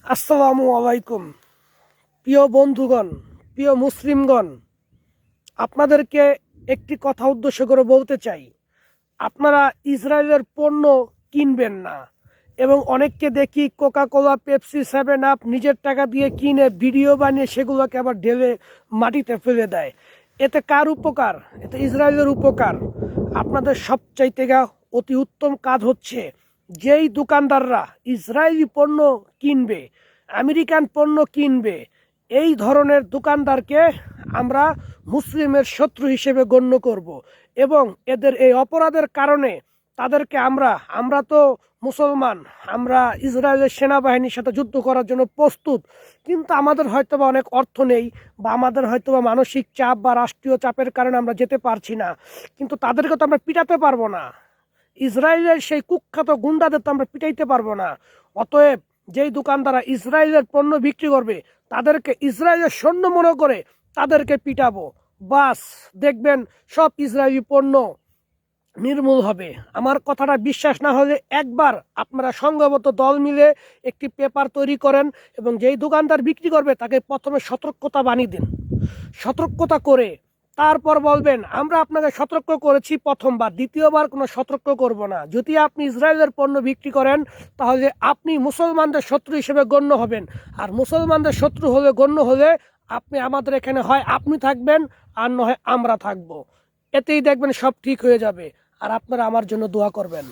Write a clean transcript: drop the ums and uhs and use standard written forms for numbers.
আসসালামু আলাইকুম। প্রিয় বন্ধুগণ, প্রিয় মুসলিমগণ, আপনাদেরকে একটি কথা উদ্দেশ্য করে বলতে চাই, আপনারা ইসরায়েলের পণ্য কিনবেন না। এবং অনেককে দেখি কোকা কোলা, পেপসি, 7 আপ নিজের টাকা দিয়ে কিনে ভিডিও বানিয়ে সেগুলোকে আবার ঢেলে মাটিতে ফেলে দেয়। এতে কার উপকার? এতে ইসরায়েলের উপকার। আপনাদের সবচাইতে অতি উত্তম কাজ হচ্ছে, যেই দোকানদাররা ইসরায়েলি পণ্য কিনবে, আমেরিকান পণ্য কিনবে, এই ধরনের দোকানদারকে আমরা মুসলিমের শত্রু হিসেবে গণ্য করব। এবং এদের এই অপরাধের কারণে তাদেরকে আমরা তো মুসলমান, আমরা ইসরায়েলের সেনাবাহিনীর সাথে যুদ্ধ করার জন্য প্রস্তুত, কিন্তু আমাদের হয়তোবা অনেক অর্থ নেই, বা আমাদের হয়তোবা মানসিক চাপ বা রাষ্ট্রীয় চাপের কারণে আমরা যেতে পারছি না। কিন্তু তাদেরকে তো আমরা পিটাতে পারবো না, ইসরায়েলের সেই কুখ্যাত গুন্ডাদের তো আমরা পিটাইতে পারবো না। অতএব যেই দোকানদাররা ইসরায়েলের পণ্য বিক্রি করবে, তাদেরকে ইসরায়েলের সৈন্য মনে করে তাদেরকে পিটাবো। বাস, দেখবেন সব ইসরায়েলি পণ্য নির্মূল হবে। আমার কথাটা বিশ্বাস না হলে একবার আপনারা সংঘবদ্ধ দল মিলে একটি পেপার তৈরি করেন এবং যেই দোকানদার বিক্রি করবে তাকে প্রথমে সতর্কতা বানিয়ে দিন। সতর্কতা করে তারপর বলবেন, আমরা আপনাকে সতর্ক করেছি প্রথমবার, দ্বিতীয়বার কোনো সতর্ক করব না। যদি আপনি ইসরায়েলের পণ্য বিক্রি করেন, তাহলে আপনি মুসলমানদের শত্রু হিসেবে গণ্য হবেন। আর মুসলমানদের শত্রু হলে গণ্য হলে আপনি আমাদের এখানে হয় আপনি থাকবেন, আর নয় আমরা থাকবো। এতেই দেখবেন সব ঠিক হয়ে যাবে। আর আপনারা আমার জন্য দোয়া করবেন।